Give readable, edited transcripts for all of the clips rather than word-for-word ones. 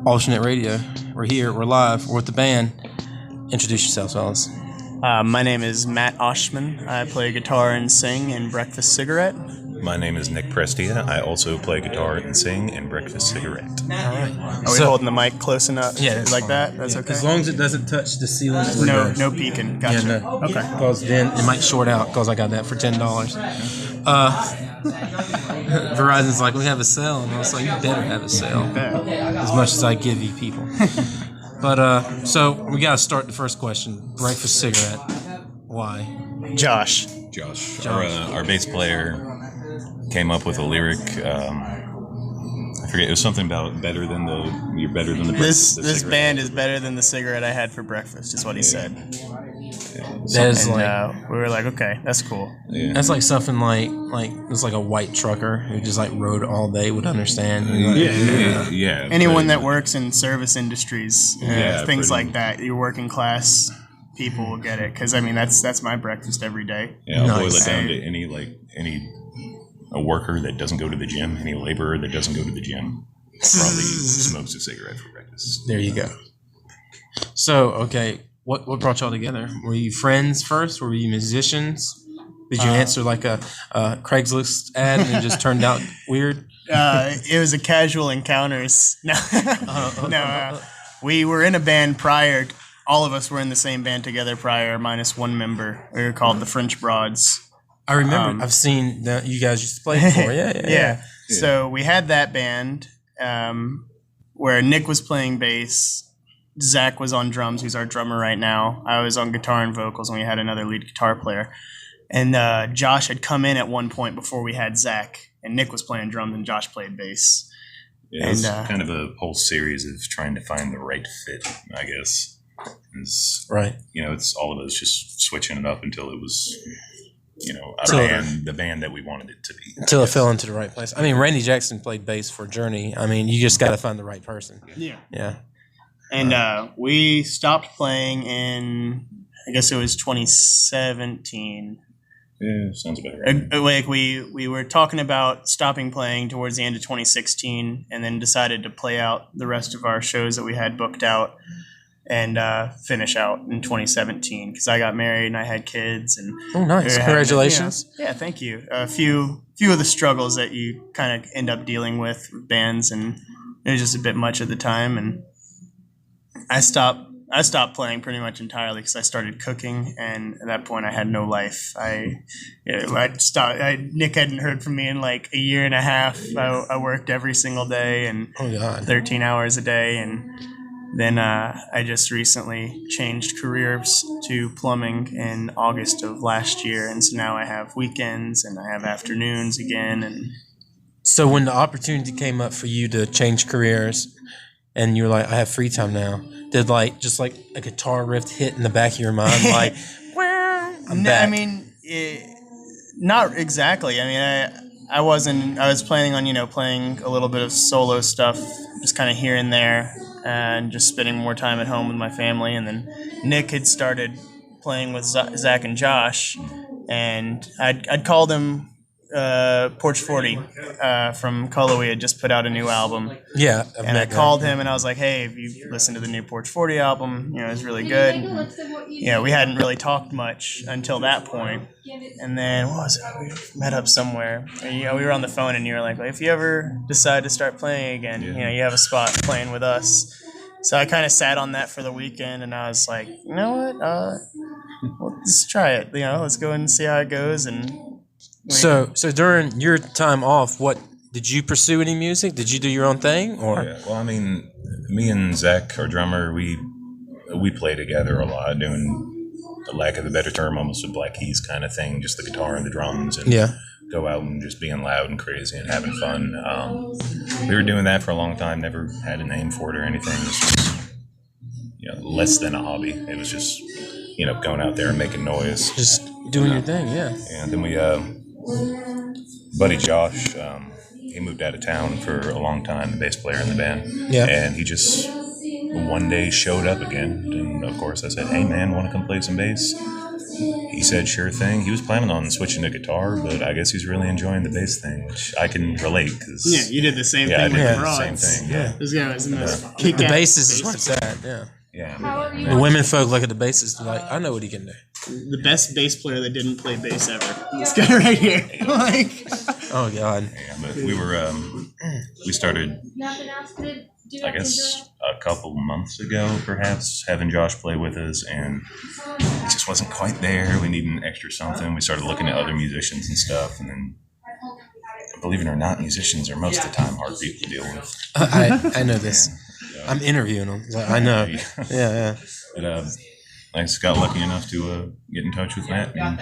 Alternate Radio. We're here. We're live. We're with the band. Introduce yourselves, fellas. My name is Matt Oshman. I play guitar and sing in Breakfast Cigarette. My name is Nick Prestia. I also play guitar and sing in Breakfast Cigarette. All right. Are we holding the mic close enough? Yeah, that's like fine. that? That's okay. As long as it doesn't touch the ceiling. No peeking. Gotcha. Yeah, no. Okay. Because then it might short out because I got that for $10. Verizon's like, we have a sale. And I was like, you better have a sale. As much as I give you people. But, so we got to start the first question. Breakfast Cigarette. Why? Josh. Our bass player came up with a lyric. I forget. It was something about you're better than the This cigarette. band is better than the cigarette I had for breakfast, is what he said. That is We were like, okay, that's cool. Yeah. That's like something like it's like a white trucker who just like rode all day would understand. Yeah. Anyone that works in service industries, things pretty like much. that, your working class people will get it. Because, I mean, that's my breakfast every day. Yeah, I'll boil Nice. it down to a worker that doesn't go to the gym, any laborer that doesn't go to the gym, probably smokes a cigarette for breakfast. There you go. So, okay, what brought y'all together? Were you friends first? Were you musicians? Did you answer like a Craigslist ad and it just turned out weird? It was a casual encounters. No, we were in a band prior. All of us were in the same band together prior, minus one member. We were called the French Broads. I remember. I've seen that you guys used to play before. Yeah. So we had that band where Nick was playing bass. Zach was on drums. He's our drummer right now. I was on guitar and vocals, and we had another lead guitar player. And Josh had come in at one point before we had Zach, and Nick was playing drums and Josh played bass. Yeah, it was kind of a whole series of trying to find the right fit, I guess. Right. It's all of us just switching it up until it was, the band that we wanted it to be. Until it fell into the right place. I mean, Randy Jackson played bass for Journey. I mean, you just got to find the right person. Yeah. And we stopped playing in, I guess it was 2017. Yeah, sounds about right. Like we were talking about stopping playing towards the end of 2016, and then decided to play out the rest of our shows that we had booked out and finish out in 2017 because I got married and I had kids. And Oh, nice! Congratulations. Yeah, thank you. A few of the struggles that you kind of end up dealing with bands, and it was just a bit much at the time, and I stopped playing pretty much entirely because I started cooking, and at that point I had no life. Nick hadn't heard from me in like a year and a half. I worked every single day and 13 hours a day, and then I just recently changed careers to plumbing in August of last year, and so now I have weekends and I have afternoons again. And So when the opportunity came up for you to change careers, and you were like, I have free time now, did just like a guitar riff hit in the back of your mind, like, I'm back? I mean, not exactly. I mean, I was planning on, playing a little bit of solo stuff, just kind of here and there, and just spending more time at home with my family. And then Nick had started playing with Zach and Josh, and I'd called him Porch 40 from Cullowhee had just put out a new album. Yeah. And I called him and I was like, hey, have you listened to the new Porch 40 album? It's really good. And, we hadn't really talked much until that point. And then, what was it? We met up somewhere. And, we were on the phone and you were like, if you ever decide to start playing again, you have a spot playing with us. So I kind of sat on that for the weekend and I was like, you know what? Let's try it. Let's go and see how it goes. And So during your time off, what did you pursue any music? Did you do your own thing, or? Yeah, well, I mean, me and Zach, our drummer, we play together a lot, doing, the lack of a better term, almost a Black Keys kind of thing, just the guitar and the drums, and go out and just being loud and crazy and having fun. We were doing that for a long time, never had a name for it or anything. It was just, less than a hobby. It was just, going out there and making noise. Just doing your thing, yeah. And then we, buddy Josh, he moved out of town for a long time, the bass player in the band. Yeah. And he just one day showed up again. And of course I said, hey man, want to come play some bass? he said sure thing. He was planning on switching to guitar, but I guess he's really enjoying the bass thing, which I can relate. Cause, Yeah, you did the same yeah, I thing did with the Broads. same thing. Yeah. This guy was the most The kick-ass bassist is bass where it's at. Yeah. Yeah. The women folk look at the bassist and like, I know what he can do. The best bass player that didn't play bass ever. This guy right here. Like, Oh God. Yeah, but we started, I guess, a couple months ago, perhaps, having Josh play with us, and it just wasn't quite there. We needed an extra something. We started looking at other musicians and stuff, and then, believe it or not, musicians are most of the time hard people to deal with. I know this. I'm interviewing them. I know. Yeah. But I just got lucky enough to get in touch with Matt and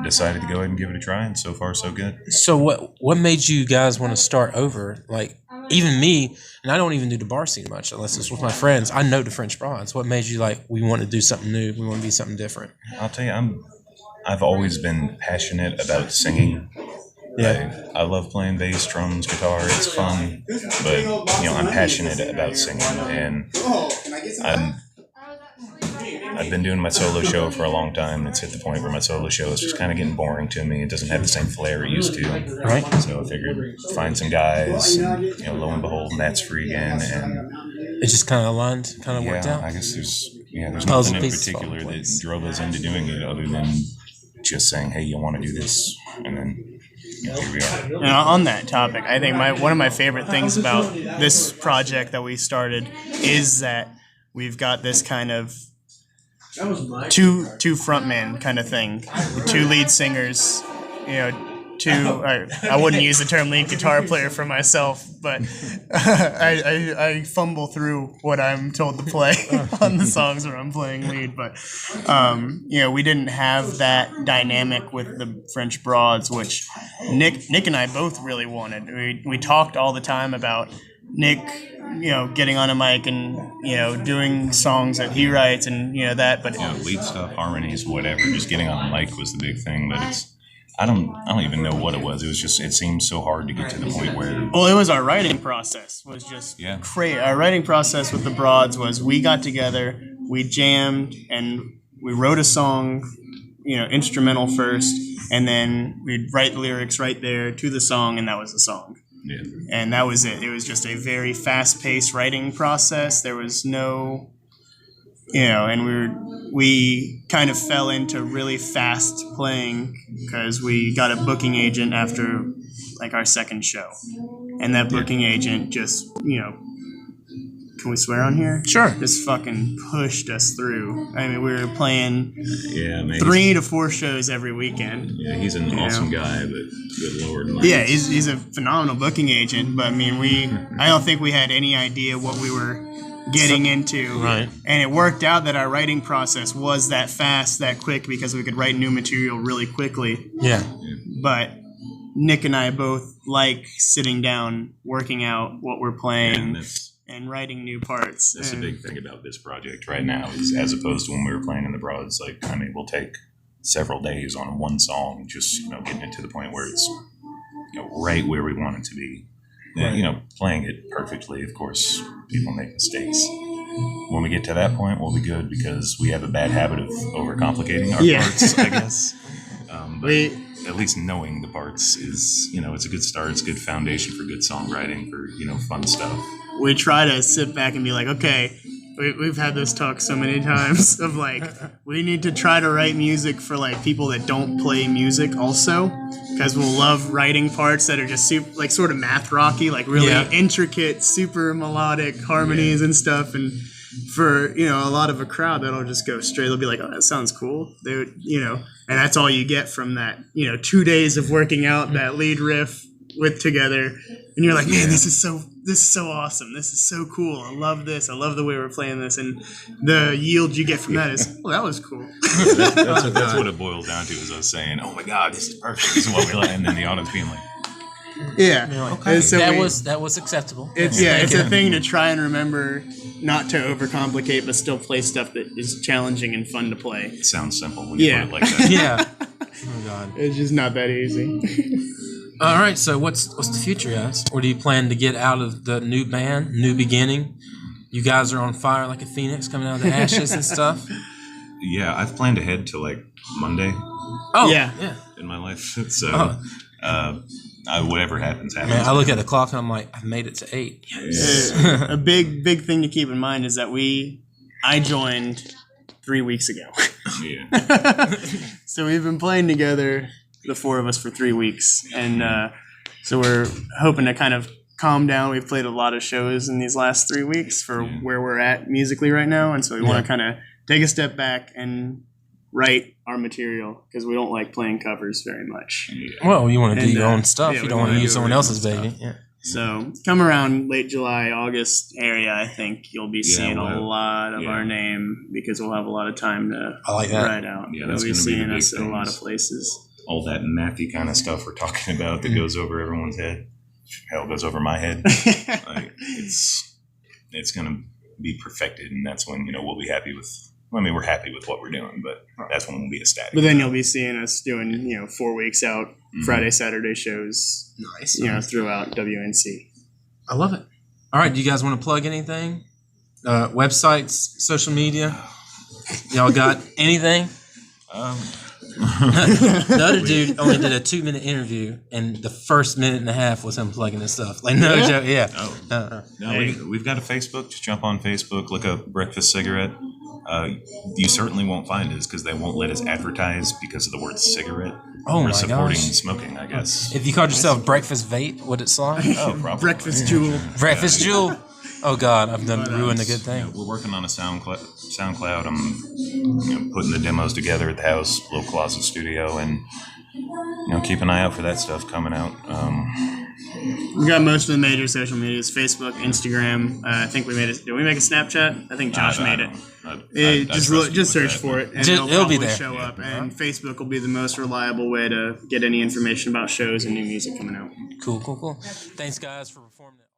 decided to go ahead and give it a try, and so far so good. So what made you guys want to start over? Like even me, and I don't even do the bar scene much unless it's with my friends. I know the French Broads. What made you like we want to do something new? We want to be something different. I'll tell you, I've always been passionate about singing. Yeah. I love playing bass, drums, guitar. It's fun, but I'm passionate about singing, and I've been doing my solo show for a long time. It's hit the point where my solo show is just kind of getting boring to me. It doesn't have the same flair it used to. Right. So I figured find some guys. And, lo and behold, Matt's free again, and It just kind of aligned, kind of worked out. I guess there's Puzzle nothing in pieces particular fall in that place. drove us into doing it other than just saying, "Hey, you want to do this?" And then here we are. And on that topic, I think one of my favorite things about this project that we started is that we've got this kind of two frontman kind of thing, two lead singers, I wouldn't use the term lead guitar player for myself, but I fumble through what I'm told to play on the songs where I'm playing lead. But we didn't have that dynamic with the French Broads, which Nick and I both really wanted. We talked all the time about Nick, getting on a mic and doing songs that he writes and that. But Lead stuff, harmonies, whatever. Just getting on the mic was the big thing, but I don't even know what it was. It was just, it seemed so hard to get to the point where. Well, it was our writing process was just crazy. Our writing process with the Broads was we got together, we jammed, and we wrote a song, instrumental first, and then we'd write the lyrics right there to the song, and that was the song. Yeah. And that was it. It was just a very fast-paced writing process. There was no, and we kind of fell into really fast playing because we got a booking agent after like our second show, and that booking agent just, can we swear on here? Sure. Just fucking pushed us through. I mean, we were playing Man, 3 to 4 shows every weekend. Yeah, he's an awesome guy, but good lord. Yeah, he's a phenomenal booking agent, but I mean, I don't think we had any idea what we were getting into. Right. And it worked out that our writing process was that fast, that quick, because we could write new material really quickly. Yeah. But Nick and I both like sitting down, working out what we're playing, and writing new parts. That's the big thing about this project right now, is as opposed to when we were playing in the Broads, we'll take several days on one song, just getting it to the point where it's right where we want it to be. And, playing it perfectly. Of course, people make mistakes. When we get to that point, we'll be good because we have a bad habit of overcomplicating our parts, I guess. But at least knowing the parts is, it's a good start. It's a good foundation for good songwriting, for, fun stuff. We try to sit back and be like, okay, we've had this talk so many times of we need to try to write music for people that don't play music also, because we'll love writing parts that are just super, sort of math rocky, really intricate, super melodic harmonies and stuff. And for, a lot of a crowd that'll just go straight, they'll be like, oh, that sounds cool. They would, and that's all you get from that, 2 days of working out that lead riff with together. And you're like, man, this is so awesome. This is so cool. I love this. I love the way we're playing this. And the yield you get from that is, well, that was cool. That's what it boiled down to, is us saying, oh my God, this is perfect. This is what we like. And then the audience being like, yeah. Okay. And so that was acceptable. It's a thing to try and remember not to overcomplicate, but still play stuff that is challenging and fun to play. it sounds simple when you put it like that. Yeah. Oh God. It's just not that easy. All right. So what's the future, guys? Or do you plan to get out of the new band, new beginning? You guys are on fire like a phoenix coming out of the ashes and stuff. Yeah, I've planned ahead to like Monday Oh, Yeah. yeah. in my life, so whatever happens, happens. Man, I look at the clock and I'm like, I've made it to 8. A big thing to keep in mind is that I joined 3 weeks ago. Yeah. So we've been playing together, the four of us, for 3 weeks, and so we're hoping to kind of calm down. We've played a lot of shows in these last 3 weeks for where we're at musically right now, and so we want to kind of take a step back and write our material because we don't like playing covers very much. Well, you want to do And, your own stuff. yeah, You we don't want wanna to use do someone original else's stuff. baby. Yeah. So come around late July, August area, I think you'll be seeing we'll a have- lot of our name because we'll have a lot of time to I like that. write out. Yeah, You'll that's be gonna be the seeing big us in a lot of things. places. All that mathy kind of stuff we're talking about that goes over everyone's head. Hell, goes over my head. Like, it's gonna be perfected, and that's when we'll be happy with. I mean, we're happy with what we're doing, but that's when we'll be ecstatic. But then you'll be seeing us doing 4 weeks out, Friday, Saturday shows, Nice. throughout WNC. I love it. All right. Do you guys want to plug anything? Websites, social media? Y'all got anything? The other dude only did a 2-minute interview, and the first minute and a half was him plugging his stuff. Like, no Yeah? joke. Yeah. Oh. No, we've got a Facebook. Just jump on Facebook, look up Breakfast Cigarette. You certainly won't find us because they won't let us advertise because of the word cigarette. Oh We're my supporting gosh. smoking, I guess. If you called yourself Breakfast Vape, would it slide? Oh, probably. Breakfast Jewel. Breakfast Jewel? Oh, God. I've done ruined a good thing. We're working on a SoundCloud. I'm putting the demos together at the house, little closet studio, and keep an eye out for that stuff coming out. We got most of the major social medias: Facebook, Instagram. I think we made it. Did we make a Snapchat? I think Josh made it. Just search for it, and It'll probably be there. show up. And Facebook will be the most reliable way to get any information about shows and new music coming out. Cool. Thanks, guys, for performing.